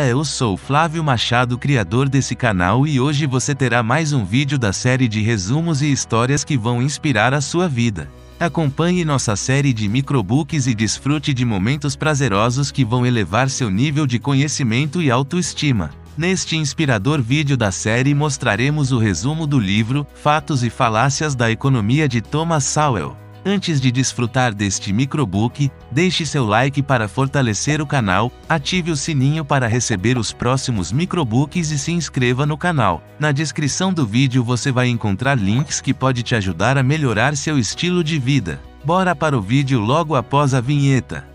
Eu sou Flávio Machado, criador desse canal, e hoje você terá mais um vídeo da série de resumos e histórias que vão inspirar a sua vida. Acompanhe nossa série de microbooks e desfrute de momentos prazerosos que vão elevar seu nível de conhecimento e autoestima. Neste inspirador vídeo da série mostraremos o resumo do livro Fatos e Falácias da Economia de Thomas Sowell. Antes de desfrutar deste microbook, deixe seu like para fortalecer o canal, ative o sininho para receber os próximos microbooks e se inscreva no canal. Na descrição do vídeo você vai encontrar links que podem te ajudar a melhorar seu estilo de vida. Bora para o vídeo logo após a vinheta.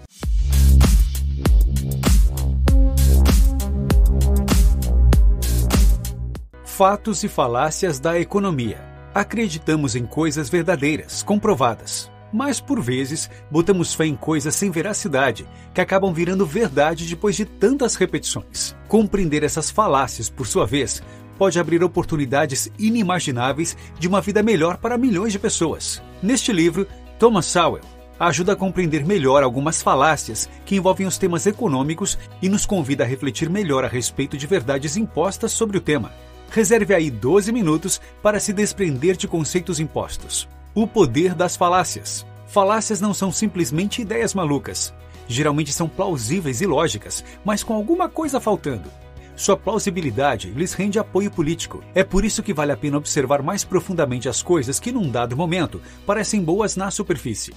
Fatos e falácias da economia. Acreditamos em coisas verdadeiras, comprovadas. Mas, por vezes, botamos fé em coisas sem veracidade, que acabam virando verdade depois de tantas repetições. Compreender essas falácias, por sua vez, pode abrir oportunidades inimagináveis de uma vida melhor para milhões de pessoas. Neste livro, Thomas Sowell ajuda a compreender melhor algumas falácias que envolvem os temas econômicos e nos convida a refletir melhor a respeito de verdades impostas sobre o tema. Reserve aí 12 minutos para se desprender de conceitos impostos. O poder das falácias. Falácias não são simplesmente ideias malucas. Geralmente são plausíveis e lógicas, mas com alguma coisa faltando. Sua plausibilidade lhes rende apoio político. É por isso que vale a pena observar mais profundamente as coisas que num dado momento parecem boas na superfície.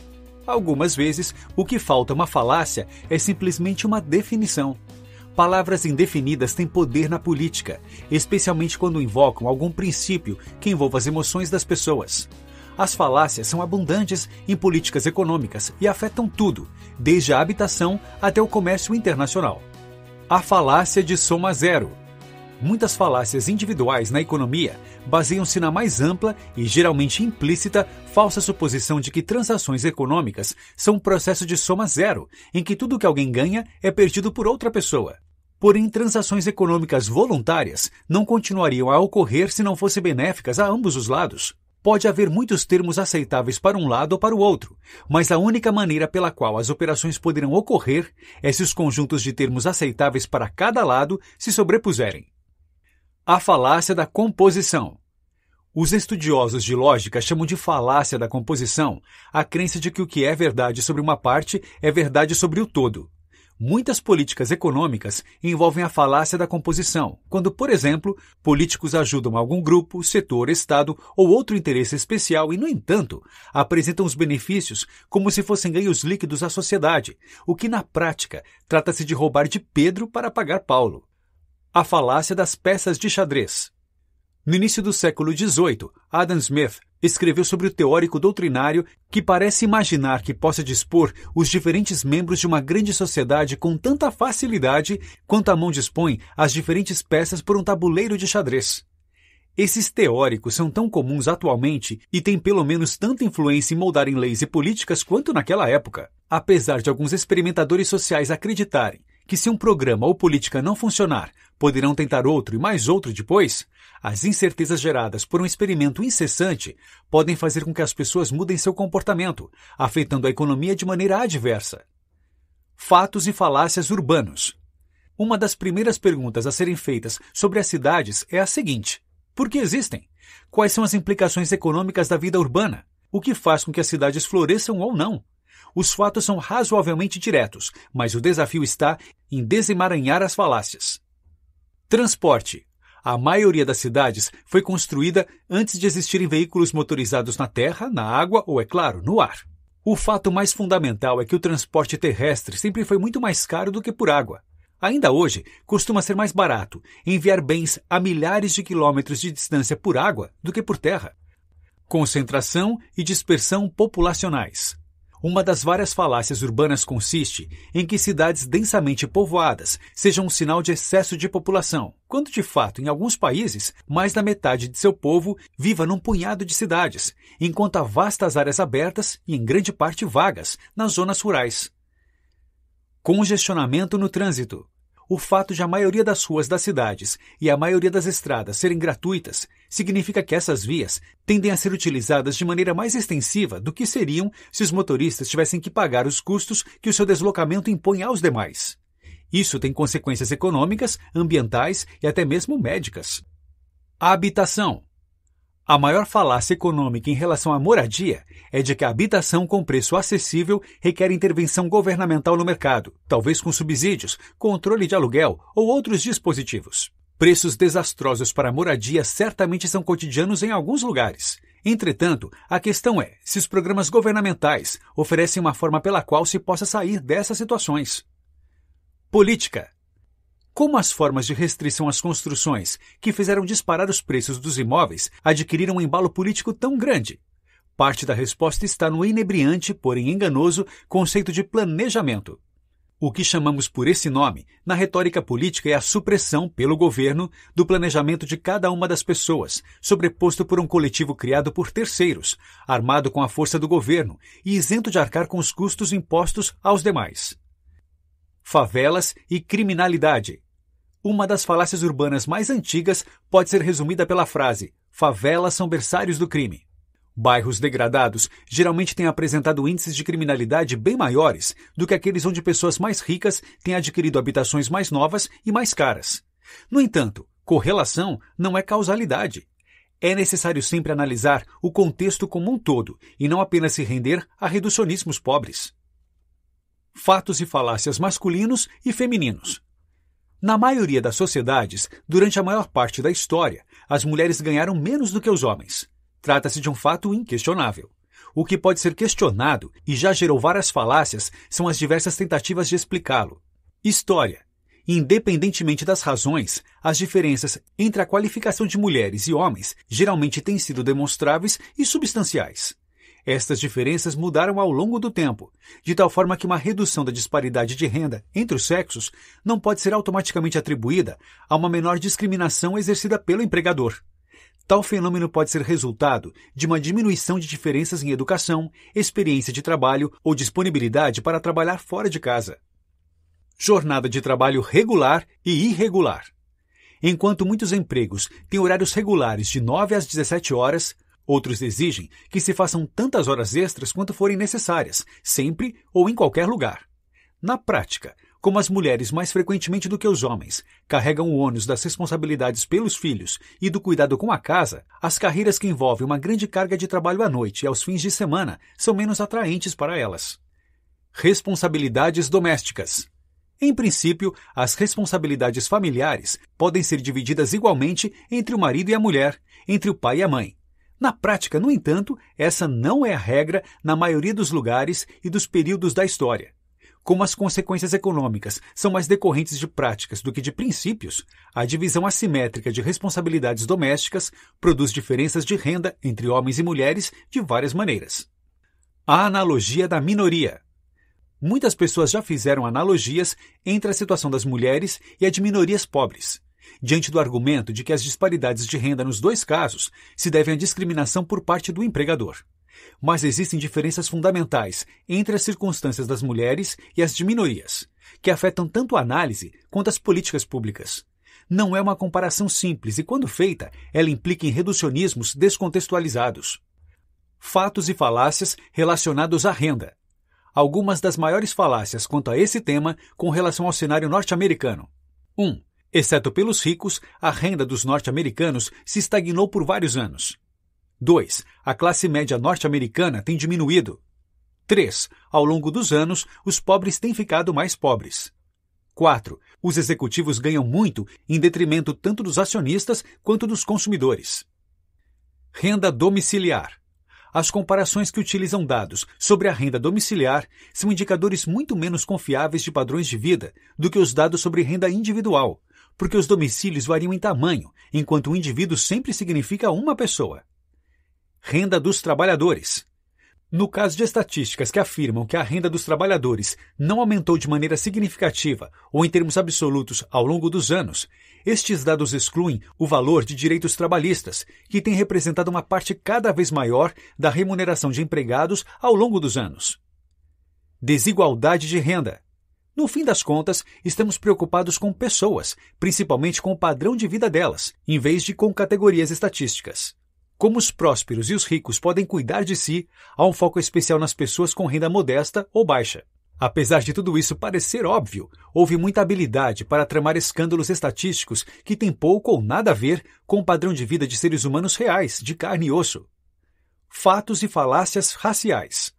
Algumas vezes, o que falta a uma falácia é simplesmente uma definição. Palavras indefinidas têm poder na política, especialmente quando invocam algum princípio que envolva as emoções das pessoas. As falácias são abundantes em políticas econômicas e afetam tudo, desde a habitação até o comércio internacional. A falácia de soma zero. Muitas falácias individuais na economia baseiam-se na mais ampla e geralmente implícita falsa suposição de que transações econômicas são um processo de soma zero, em que tudo que alguém ganha é perdido por outra pessoa. Porém, transações econômicas voluntárias não continuariam a ocorrer se não fossem benéficas a ambos os lados. Pode haver muitos termos aceitáveis para um lado ou para o outro, mas a única maneira pela qual as operações poderão ocorrer é se os conjuntos de termos aceitáveis para cada lado se sobrepuserem. A falácia da composição. Os estudiosos de lógica chamam de falácia da composição a crença de que o que é verdade sobre uma parte é verdade sobre o todo. Muitas políticas econômicas envolvem a falácia da composição, quando, por exemplo, políticos ajudam algum grupo, setor, estado ou outro interesse especial e, no entanto, apresentam os benefícios como se fossem ganhos líquidos à sociedade, o que, na prática, trata-se de roubar de Pedro para pagar Paulo. A falácia das peças de xadrez. No início do século XVIII, Adam Smith escreveu sobre o teórico doutrinário que parece imaginar que possa dispor os diferentes membros de uma grande sociedade com tanta facilidade quanto a mão dispõe as diferentes peças por um tabuleiro de xadrez. Esses teóricos são tão comuns atualmente e têm pelo menos tanta influência em moldarem leis e políticas quanto naquela época. Apesar de alguns experimentadores sociais acreditarem que se um programa ou política não funcionar, poderão tentar outro e mais outro depois, as incertezas geradas por um experimento incessante podem fazer com que as pessoas mudem seu comportamento, afetando a economia de maneira adversa. Fatos e falácias urbanos. Uma das primeiras perguntas a serem feitas sobre as cidades é a seguinte: por que existem? Quais são as implicações econômicas da vida urbana? O que faz com que as cidades floresçam ou não? Os fatos são razoavelmente diretos, mas o desafio está em desemaranhar as falácias. Transporte. A maioria das cidades foi construída antes de existirem veículos motorizados na terra, na água ou, é claro, no ar. O fato mais fundamental é que o transporte terrestre sempre foi muito mais caro do que por água. Ainda hoje, costuma ser mais barato enviar bens a milhares de quilômetros de distância por água do que por terra. Concentração e dispersão populacionais. Uma das várias falácias urbanas consiste em que cidades densamente povoadas sejam um sinal de excesso de população, quando de fato, em alguns países, mais da metade de seu povo viva num punhado de cidades, enquanto há vastas áreas abertas e em grande parte vagas nas zonas rurais. Congestionamento no trânsito. O fato de a maioria das ruas das cidades e a maioria das estradas serem gratuitas significa que essas vias tendem a ser utilizadas de maneira mais extensiva do que seriam se os motoristas tivessem que pagar os custos que o seu deslocamento impõe aos demais. Isso tem consequências econômicas, ambientais e até mesmo médicas. A habitação. A maior falácia econômica em relação à moradia é de que a habitação com preço acessível requer intervenção governamental no mercado, talvez com subsídios, controle de aluguel ou outros dispositivos. Preços desastrosos para a moradia certamente são cotidianos em alguns lugares. Entretanto, a questão é se os programas governamentais oferecem uma forma pela qual se possa sair dessas situações. Política. Como as formas de restrição às construções que fizeram disparar os preços dos imóveis adquiriram um embalo político tão grande? Parte da resposta está no inebriante, porém enganoso, conceito de planejamento. O que chamamos por esse nome, na retórica política, é a supressão, pelo governo, do planejamento de cada uma das pessoas, sobreposto por um coletivo criado por terceiros, armado com a força do governo e isento de arcar com os custos impostos aos demais. Favelas e criminalidade. Uma das falácias urbanas mais antigas pode ser resumida pela frase: favelas são berçários do crime. Bairros degradados geralmente têm apresentado índices de criminalidade bem maiores do que aqueles onde pessoas mais ricas têm adquirido habitações mais novas e mais caras. No entanto, correlação não é causalidade. É necessário sempre analisar o contexto como um todo e não apenas se render a reducionismos pobres. Fatos e falácias masculinos e femininos. Na maioria das sociedades, durante a maior parte da história, as mulheres ganharam menos do que os homens. Trata-se de um fato inquestionável. O que pode ser questionado, e já gerou várias falácias, são as diversas tentativas de explicá-lo. História. Independentemente das razões, as diferenças entre a qualificação de mulheres e homens geralmente têm sido demonstráveis e substanciais. Estas diferenças mudaram ao longo do tempo, de tal forma que uma redução da disparidade de renda entre os sexos não pode ser automaticamente atribuída a uma menor discriminação exercida pelo empregador. Tal fenômeno pode ser resultado de uma diminuição de diferenças em educação, experiência de trabalho ou disponibilidade para trabalhar fora de casa. Jornada de trabalho regular e irregular. Enquanto muitos empregos têm horários regulares de 9 às 17 horas, outros exigem que se façam tantas horas extras quanto forem necessárias, sempre ou em qualquer lugar. Na prática, como as mulheres mais frequentemente do que os homens carregam o ônus das responsabilidades pelos filhos e do cuidado com a casa, as carreiras que envolvem uma grande carga de trabalho à noite e aos fins de semana são menos atraentes para elas. Responsabilidades domésticas. Em princípio, as responsabilidades familiares podem ser divididas igualmente entre o marido e a mulher, entre o pai e a mãe. Na prática, no entanto, essa não é a regra na maioria dos lugares e dos períodos da história. Como as consequências econômicas são mais decorrentes de práticas do que de princípios, a divisão assimétrica de responsabilidades domésticas produz diferenças de renda entre homens e mulheres de várias maneiras. A analogia da minoria. Muitas pessoas já fizeram analogias entre a situação das mulheres e a de minorias pobres, diante do argumento de que as disparidades de renda nos dois casos se devem à discriminação por parte do empregador. Mas existem diferenças fundamentais entre as circunstâncias das mulheres e as de minorias, que afetam tanto a análise quanto as políticas públicas. Não é uma comparação simples e, quando feita, ela implica em reducionismos descontextualizados. Fatos e falácias relacionados à renda. Algumas das maiores falácias quanto a esse tema com relação ao cenário norte-americano. 1. Exceto pelos ricos, a renda dos norte-americanos se estagnou por vários anos. 2. A classe média norte-americana tem diminuído. 3. Ao longo dos anos, os pobres têm ficado mais pobres. 4. Os executivos ganham muito em detrimento tanto dos acionistas quanto dos consumidores. Renda domiciliar. As comparações que utilizam dados sobre a renda domiciliar são indicadores muito menos confiáveis de padrões de vida do que os dados sobre renda individual, porque os domicílios variam em tamanho, enquanto o indivíduo sempre significa uma pessoa. Renda dos trabalhadores. No caso de estatísticas que afirmam que a renda dos trabalhadores não aumentou de maneira significativa ou em termos absolutos ao longo dos anos, estes dados excluem o valor de direitos trabalhistas, que tem representado uma parte cada vez maior da remuneração de empregados ao longo dos anos. Desigualdade de renda. No fim das contas, estamos preocupados com pessoas, principalmente com o padrão de vida delas, em vez de com categorias estatísticas. Como os prósperos e os ricos podem cuidar de si, há um foco especial nas pessoas com renda modesta ou baixa. Apesar de tudo isso parecer óbvio, houve muita habilidade para tramar escândalos estatísticos que têm pouco ou nada a ver com o padrão de vida de seres humanos reais, de carne e osso. Fatos e falácias raciais.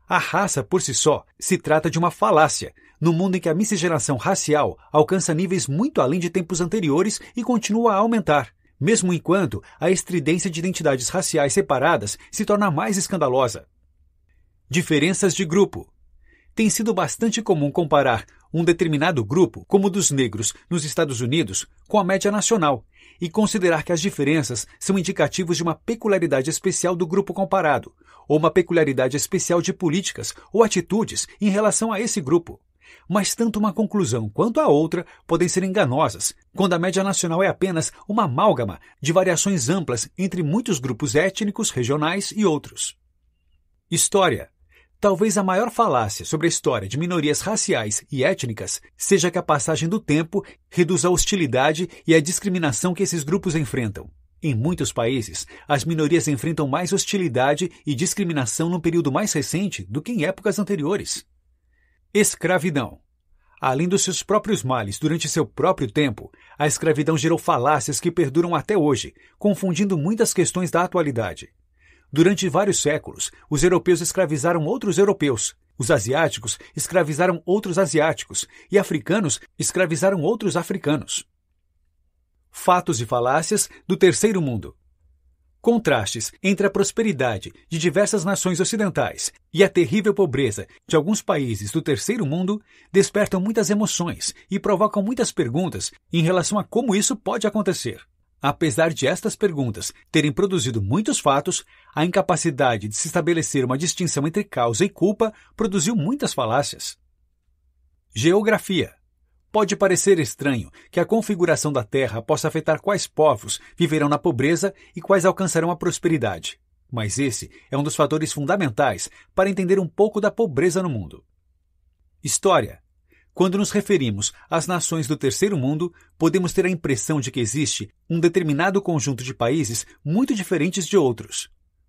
A raça, por si só, se trata de uma falácia, no mundo em que a miscigenação racial alcança níveis muito além de tempos anteriores e continua a aumentar, mesmo enquanto a estridência de identidades raciais separadas se torna mais escandalosa. Diferenças de grupo. Tem sido bastante comum comparar um determinado grupo, como o dos negros nos Estados Unidos, com a média nacional, e considerar que as diferenças são indicativos de uma peculiaridade especial do grupo comparado, ou uma peculiaridade especial de políticas ou atitudes em relação a esse grupo. Mas tanto uma conclusão quanto a outra podem ser enganosas, quando a média nacional é apenas uma amálgama de variações amplas entre muitos grupos étnicos, regionais e outros. História. Talvez a maior falácia sobre a história de minorias raciais e étnicas seja que a passagem do tempo reduz a hostilidade e a discriminação que esses grupos enfrentam. Em muitos países, as minorias enfrentam mais hostilidade e discriminação no período mais recente do que em épocas anteriores. Escravidão. Além dos seus próprios males durante seu próprio tempo, a escravidão gerou falácias que perduram até hoje, confundindo muitas questões da atualidade. Durante vários séculos, os europeus escravizaram outros europeus, os asiáticos escravizaram outros asiáticos e africanos escravizaram outros africanos. Fatos e falácias do terceiro mundo. Contrastes entre a prosperidade de diversas nações ocidentais e a terrível pobreza de alguns países do terceiro mundo despertam muitas emoções e provocam muitas perguntas em relação a como isso pode acontecer. Apesar de estas perguntas terem produzido muitos fatos, a incapacidade de se estabelecer uma distinção entre causa e culpa produziu muitas falácias. Geografia. Pode parecer estranho que a configuração da Terra possa afetar quais povos viverão na pobreza e quais alcançarão a prosperidade. Mas esse é um dos fatores fundamentais para entender um pouco da pobreza no mundo. História. Quando nos referimos às nações do terceiro mundo, podemos ter a impressão de que existe um determinado conjunto de países muito diferentes de outros.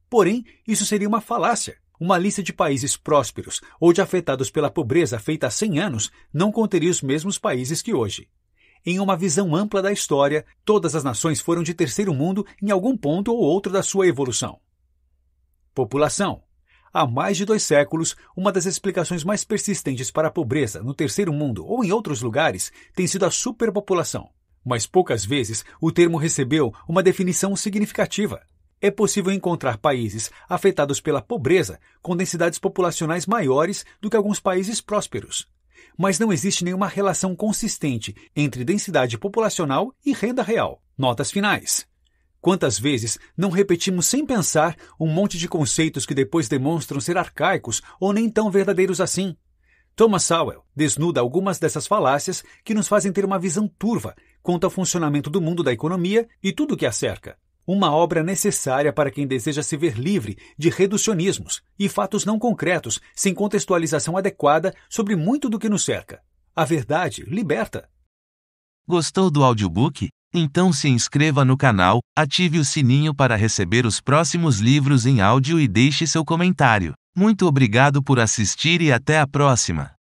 Porém, isso seria uma falácia. Uma lista de países prósperos ou de afetados pela pobreza feita há 100 anos não conteria os mesmos países que hoje. Em uma visão ampla da história, todas as nações foram de terceiro mundo em algum ponto ou outro da sua evolução. População. Há mais de 2 séculos, uma das explicações mais persistentes para a pobreza no terceiro mundo ou em outros lugares tem sido a superpopulação. Mas poucas vezes o termo recebeu uma definição significativa. É possível encontrar países afetados pela pobreza com densidades populacionais maiores do que alguns países prósperos. Mas não existe nenhuma relação consistente entre densidade populacional e renda real. Notas finais. Quantas vezes não repetimos sem pensar um monte de conceitos que depois demonstram ser arcaicos ou nem tão verdadeiros assim? Thomas Sowell desnuda algumas dessas falácias que nos fazem ter uma visão turva quanto ao funcionamento do mundo da economia e tudo o que a cerca. Uma obra necessária para quem deseja se ver livre de reducionismos e fatos não concretos sem contextualização adequada sobre muito do que nos cerca. A verdade liberta. Gostou do audiobook? Então se inscreva no canal, ative o sininho para receber os próximos livros em áudio e deixe seu comentário. Muito obrigado por assistir e até a próxima!